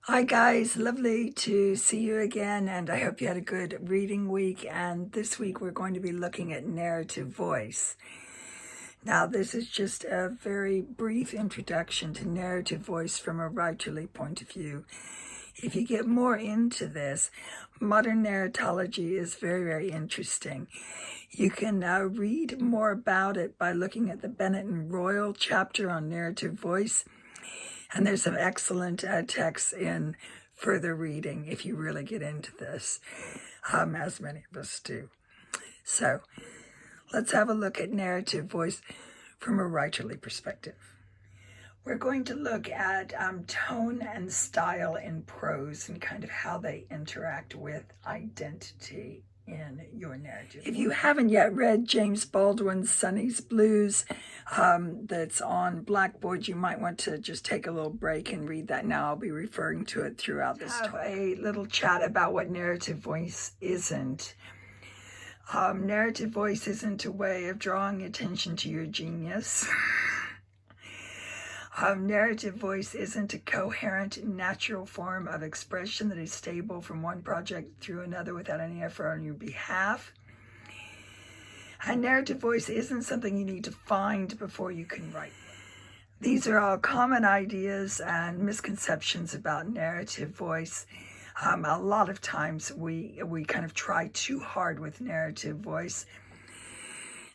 Hi guys, lovely to see you again, and I hope you had a good reading week. And this week we're going to be looking at narrative voice. Now, this is just a very brief introduction to narrative voice from a writerly point of view. If you get more into this, modern narratology is very, very interesting. You can read more about it by looking at the Bennett and Royal chapter on narrative voice. And there's some excellent texts in further reading if you really get into this, as many of us do. So let's have a look at narrative voice from a writerly perspective. We're going to look at tone and style in prose and kind of how they interact with identity in your narrative. If you haven't yet read James Baldwin's Sonny's Blues, that's on Blackboard, you might want to just take a little break and read that now. I'll be referring to it throughout this talk. A little chat about what narrative voice isn't. Narrative voice isn't a way of drawing attention to your genius. Narrative voice isn't a coherent, natural form of expression that is stable from one project through another without any effort on your behalf. And narrative voice isn't something you need to find before you can write. These are all common ideas and misconceptions about narrative voice. A lot of times we kind of try too hard with narrative voice.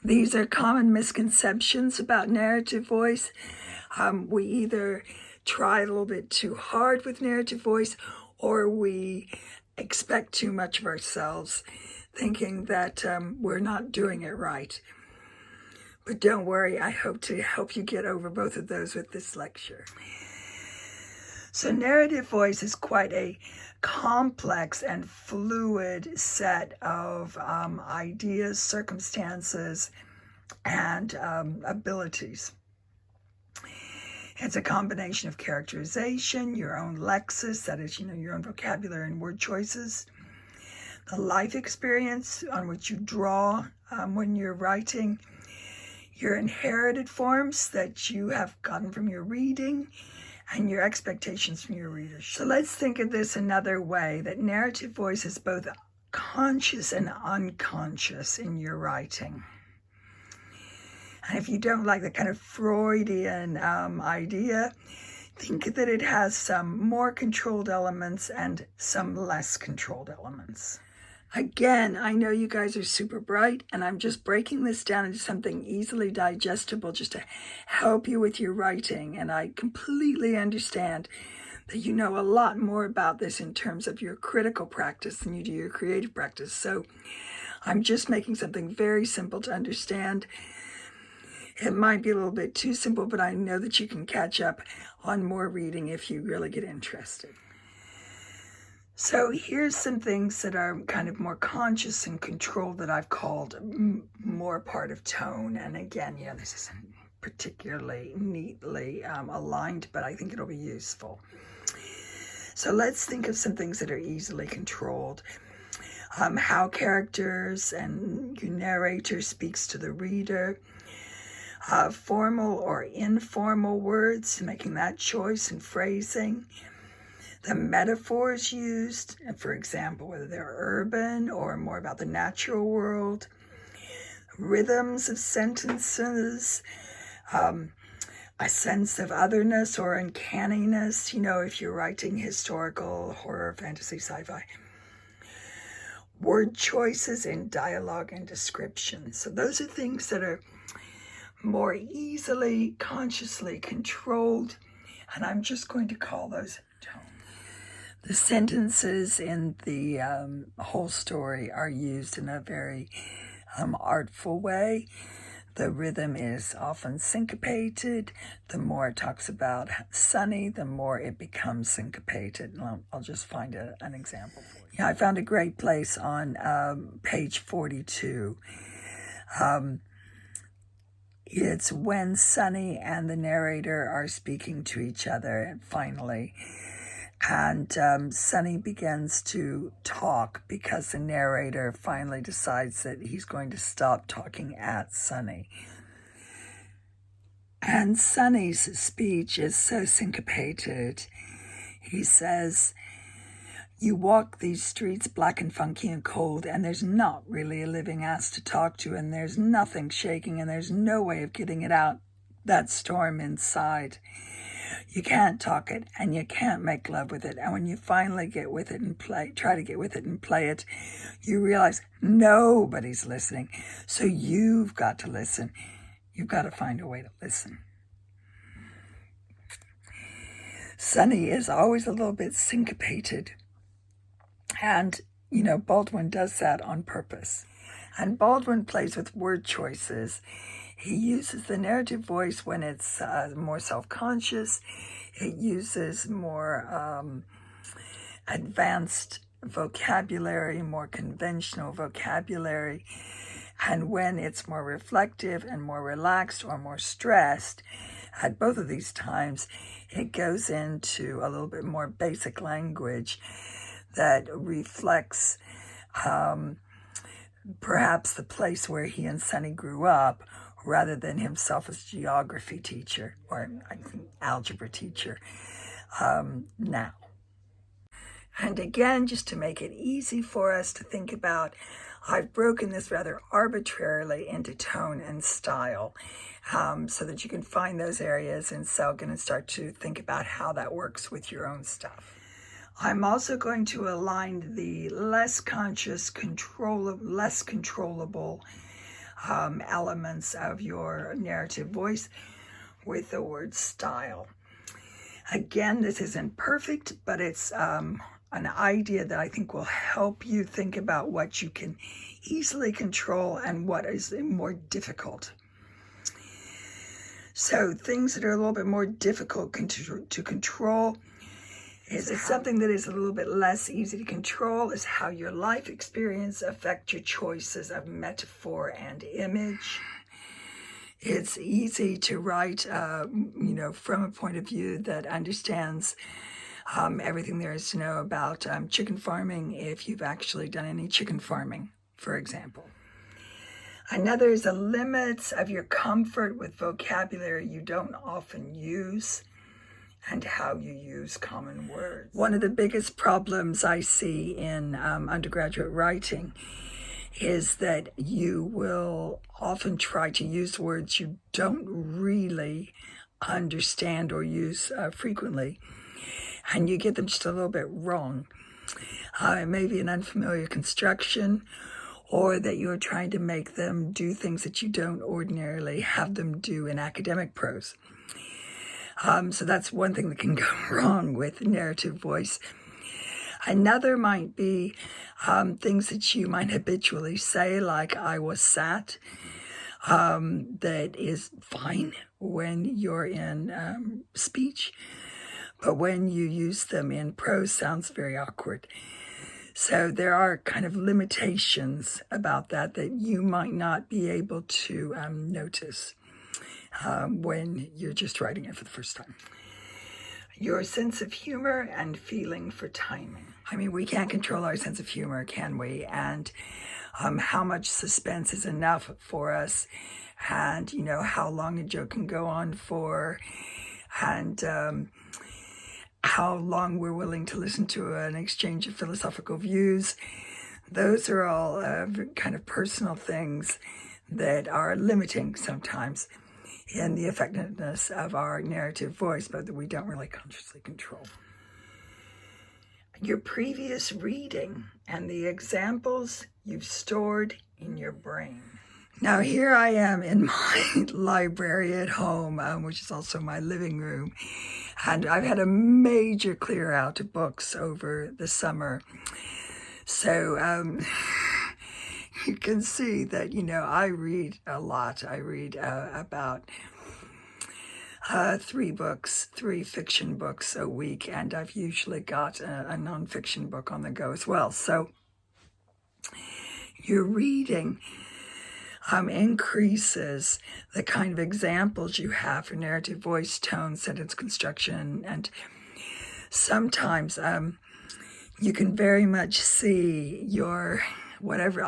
These are common misconceptions about narrative voice. We either try a little bit too hard with narrative voice, or we expect too much of ourselves, thinking that we're not doing it right. But don't worry, I hope to help you get over both of those with this lecture. So narrative voice is quite a complex and fluid set of ideas, circumstances, and abilities. It's a combination of characterization, your own lexis, that is, your own vocabulary and word choices, the life experience on which you draw when you're writing, your inherited forms that you have gotten from your reading, and your expectations from your readers. So let's think of this another way, that narrative voice is both conscious and unconscious in your writing. And if you don't like the kind of Freudian idea, think that it has some more controlled elements and some less controlled elements. Again, I know you guys are super bright, and I'm just breaking this down into something easily digestible just to help you with your writing. And I completely understand that you know a lot more about this in terms of your critical practice than you do your creative practice. So I'm just making something very simple to understand. It might be a little bit too simple, but I know that you can catch up on more reading if you really get interested. So here's some things that are kind of more conscious and controlled that I've called more part of tone. And again, this isn't particularly neatly aligned, but I think it'll be useful. So let's think of some things that are easily controlled. How characters and your narrator speaks to the reader. Formal or informal words, making that choice and phrasing. The metaphors used, for example, whether they're urban or more about the natural world. Rhythms of sentences. A sense of otherness or uncanniness, if you're writing historical, horror, fantasy, sci-fi. Word choices in dialogue and description. So those are things that are more easily, consciously controlled, and I'm just going to call those tone. The sentences in the whole story are used in a very artful way. The rhythm is often syncopated. The more it talks about Sonny, the more it becomes syncopated. I'll just find an example for you. I found a great place on page 42. It's when Sonny and the narrator are speaking to each other finally. And Sonny begins to talk because the narrator finally decides that he's going to stop talking at Sonny. And Sonny's speech is so syncopated. He says, you walk these streets black and funky and cold, and there's not really a living ass to talk to, and there's nothing shaking, and there's no way of getting it out, that storm inside. You can't talk it, and you can't make love with it. And when you finally get with it and try to get with it and play it, you realize nobody's listening. So you've got to listen. You've got to find a way to listen. Sonny is always a little bit syncopated. And, Baldwin does that on purpose. And Baldwin plays with word choices. He uses the narrative voice when it's more self-conscious. It uses more advanced vocabulary, more conventional vocabulary. And when it's more reflective and more relaxed or more stressed, at both of these times, it goes into a little bit more basic language that reflects perhaps the place where he and Sonny grew up, rather than himself as a geography teacher or I think algebra teacher now. And again, just to make it easy for us to think about, I've broken this rather arbitrarily into tone and style so that you can find those areas in Selgin and start to think about how that works with your own stuff. I'm also going to align the less conscious, less controllable elements of your narrative voice with the word style. Again, this isn't perfect, but it's an idea that I think will help you think about what you can easily control and what is more difficult. So things that are a little bit more difficult to control is something that is a little bit less easy to control is how your life experience affect your choices of metaphor and image. It's easy to write, from a point of view that understands everything there is to know about chicken farming if you've actually done any chicken farming, for example. Another is the limits of your comfort with vocabulary you don't often use, and how you use common words. One of the biggest problems I see in undergraduate writing is that you will often try to use words you don't really understand or use frequently, and you get them just a little bit wrong. It may be an unfamiliar construction, or that you're trying to make them do things that you don't ordinarily have them do in academic prose. So that's one thing that can go wrong with narrative voice. Another might be things that you might habitually say, like I was sat, that is fine when you're in speech, but when you use them in prose, sounds very awkward. So there are kind of limitations about that you might not be able to notice when you're just writing it for the first time. Your sense of humor and feeling for timing. I mean, we can't control our sense of humor, can we? And how much suspense is enough for us, and, how long a joke can go on for, and how long we're willing to listen to an exchange of philosophical views. Those are all kind of personal things that are limiting sometimes in the effectiveness of our narrative voice, but that we don't really consciously control. Your previous reading and the examples you've stored in your brain. Now here I am in my library at home, which is also my living room, and I've had a major clear out of books over the summer. So you can see that, I read a lot. I read about 3 fiction books a week, and I've usually got a nonfiction book on the go as well. So your reading increases the kind of examples you have for narrative voice, tone, sentence construction, and sometimes you can very much see whatever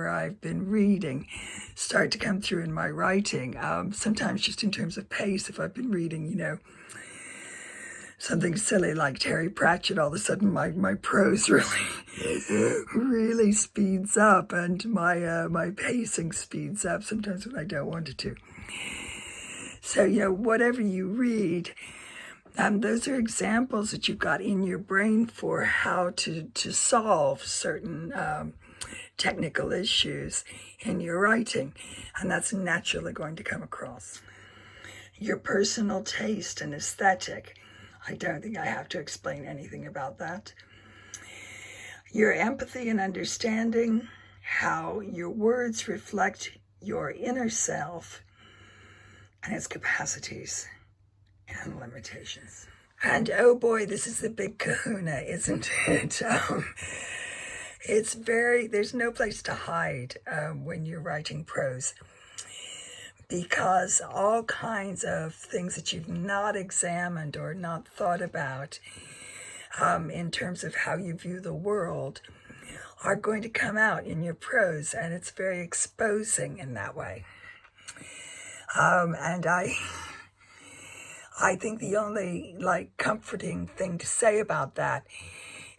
I've been reading start to come through in my writing. Sometimes just in terms of pace, if I've been reading, something silly like Terry Pratchett, all of a sudden my prose really speeds up, and my pacing speeds up sometimes when I don't want it to. So, whatever you read, those are examples that you've got in your brain for how to solve certain technical issues in your writing, and that's naturally going to come across. Your personal taste and aesthetic, I don't think I have to explain anything about that. Your empathy and understanding, how your words reflect your inner self and its capacities and limitations. And oh boy, this is the big kahuna, isn't it? There's no place to hide when you're writing prose, because all kinds of things that you've not examined or not thought about in terms of how you view the world are going to come out in your prose, and it's very exposing in that way. And I think the only comforting thing to say about that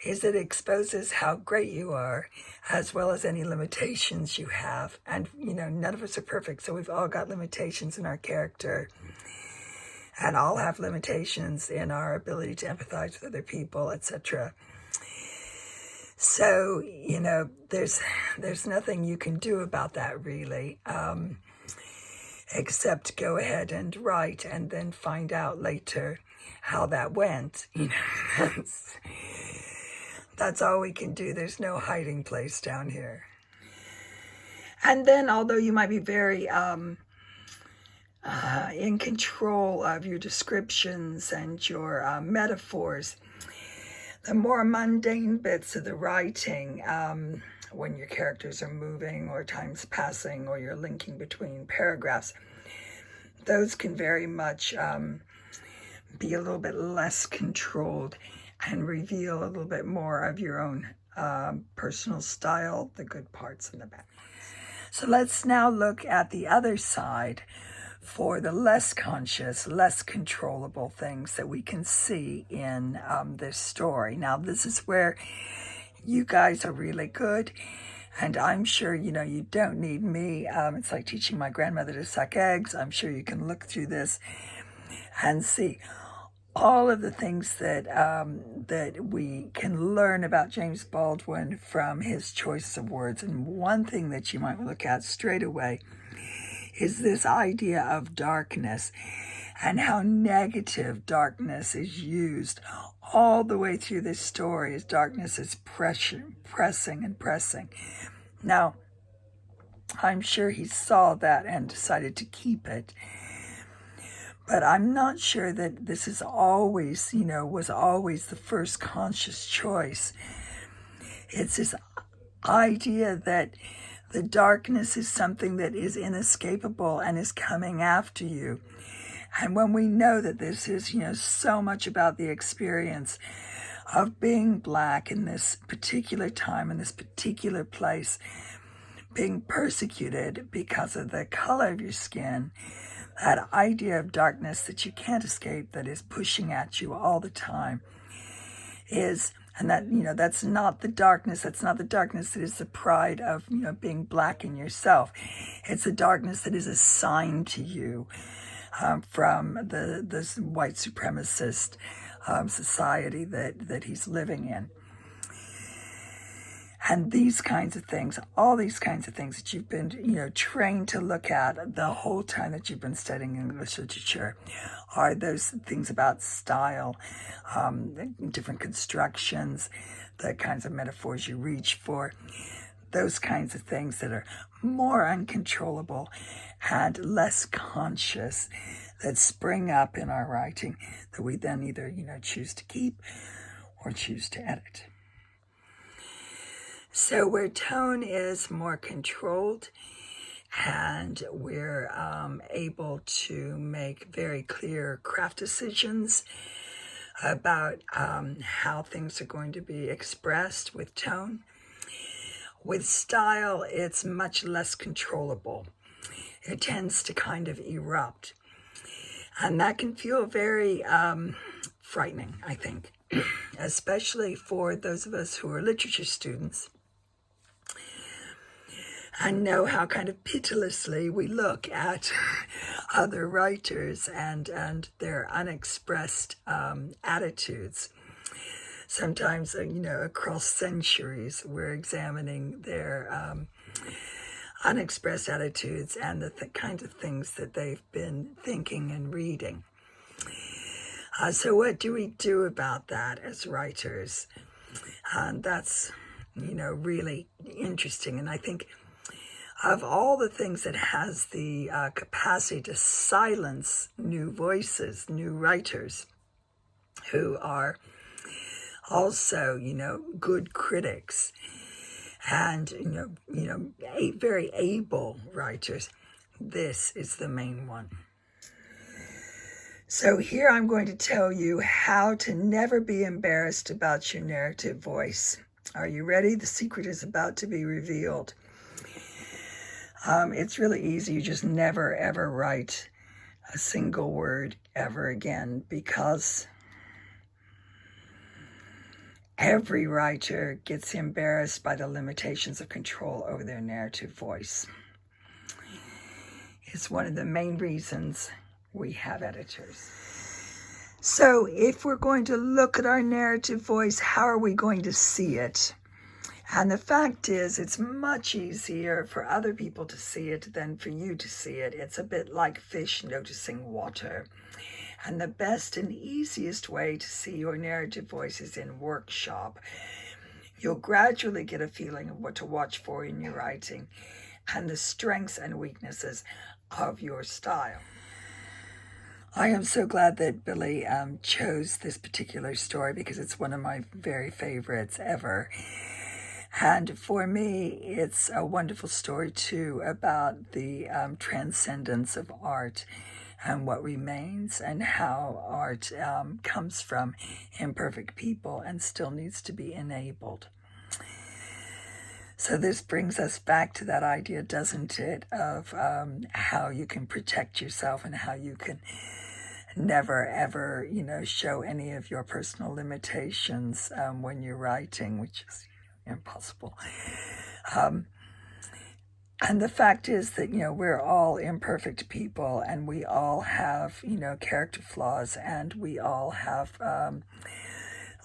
is that it exposes how great you are, as well as any limitations you have. And, none of us are perfect, so we've all got limitations in our character, and all have limitations in our ability to empathize with other people, etc. So, there's nothing you can do about that, really, except go ahead and write and then find out later how that went. That's all we can do. There's no hiding place down here. And then, although you might be very in control of your descriptions and your metaphors, the more mundane bits of the writing, when your characters are moving or time's passing or you're linking between paragraphs, those can very much be a little bit less controlled and reveal a little bit more of your own personal style, the good parts and the bad parts. So let's now look at the other side for the less conscious, less controllable things that we can see in this story. Now, this is where you guys are really good, and I'm sure, you don't need me. It's like teaching my grandmother to suck eggs. I'm sure you can look through this and see all of the things that we can learn about James Baldwin from his choice of words. And one thing that you might look at straight away is this idea of darkness, and how negative darkness is used all the way through this story, as darkness is pressing. Now, I'm sure he saw that and decided to keep it. But I'm not sure that this is always, was always the first conscious choice. It's this idea that the darkness is something that is inescapable and is coming after you. And when we know that this is, so much about the experience of being black in this particular time, in this particular place, being persecuted because of the color of your skin, that idea of darkness that you can't escape, that is pushing at you all the time, and that, that's not the darkness that is the pride of, being black in yourself. It's a darkness that is assigned to you from this white supremacist society that he's living in. And these kinds of things, all these kinds of things that you've been, trained to look at the whole time that you've been studying English literature, are those things about style, different constructions, the kinds of metaphors you reach for, those kinds of things that are more uncontrollable and less conscious, that spring up in our writing, that we then either, choose to keep or choose to edit. So where tone is more controlled and we're able to make very clear craft decisions about how things are going to be expressed with tone, with style, it's much less controllable. It tends to kind of erupt. And that can feel very frightening, I think, especially for those of us who are literature students. I know how kind of pitilessly we look at other writers and their unexpressed attitudes. Sometimes, across centuries, we're examining their unexpressed attitudes and the kinds of things that they've been thinking and reading. So what do we do about that as writers? That's, really interesting. And I think of all the things that has the capacity to silence new voices, new writers who are also, good critics and, very able writers, this is the main one. So here I'm going to tell you how to never be embarrassed about your narrative voice. Are you ready? The secret is about to be revealed. It's really easy. You just never, ever write a single word ever again, because every writer gets embarrassed by the limitations of control over their narrative voice. It's one of the main reasons we have editors. So if we're going to look at our narrative voice, how are we going to see it? And the fact is, it's much easier for other people to see it than for you to see it. It's a bit like fish noticing water. And the best and easiest way to see your narrative voice is in workshop. You'll gradually get a feeling of what to watch for in your writing and the strengths and weaknesses of your style. I am so glad that Billy chose this particular story, because it's one of my very favorites ever. And for me, it's a wonderful story, too, about the transcendence of art and what remains, and how art comes from imperfect people and still needs to be enabled. So this brings us back to that idea, doesn't it, of how you can protect yourself and how you can never, ever, show any of your personal limitations when you're writing, which is impossible. And the fact is that, we're all imperfect people, and we all have, character flaws, and we all have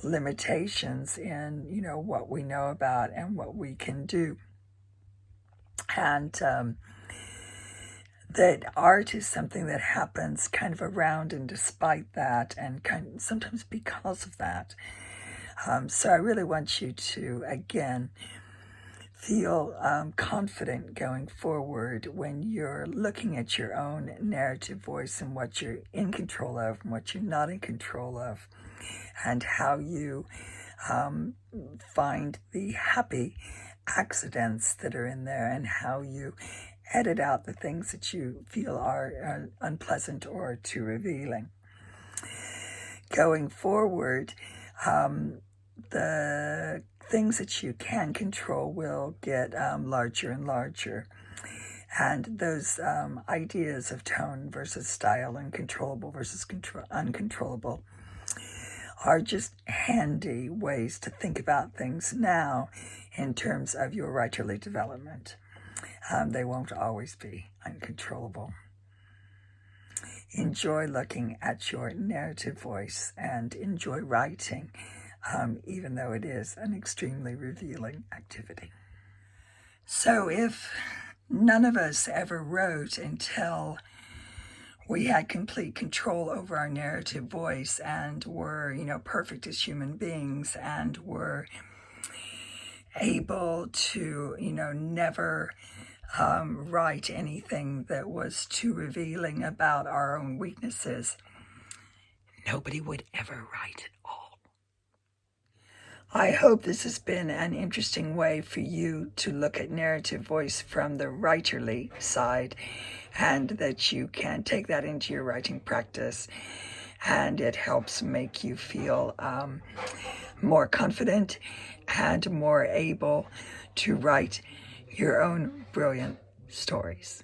limitations in, what we know about and what we can do. And that art is something that happens kind of around and despite that, and sometimes because of that. So I really want you to, again, feel confident going forward when you're looking at your own narrative voice and what you're in control of and what you're not in control of, and how you find the happy accidents that are in there, and how you edit out the things that you feel are unpleasant or too revealing. Going forward, the things that you can control will get larger and larger. And those ideas of tone versus style and controllable versus uncontrollable are just handy ways to think about things now in terms of your writerly development. They won't always be uncontrollable. Enjoy looking at your narrative voice and enjoy writing, even though it is an extremely revealing activity. So if none of us ever wrote until we had complete control over our narrative voice and were, perfect as human beings, and were able to, never write anything that was too revealing about our own weaknesses, nobody would ever write at all. I hope this has been an interesting way for you to look at narrative voice from the writerly side, and that you can take that into your writing practice, and it helps make you feel more confident and more able to write your own brilliant stories.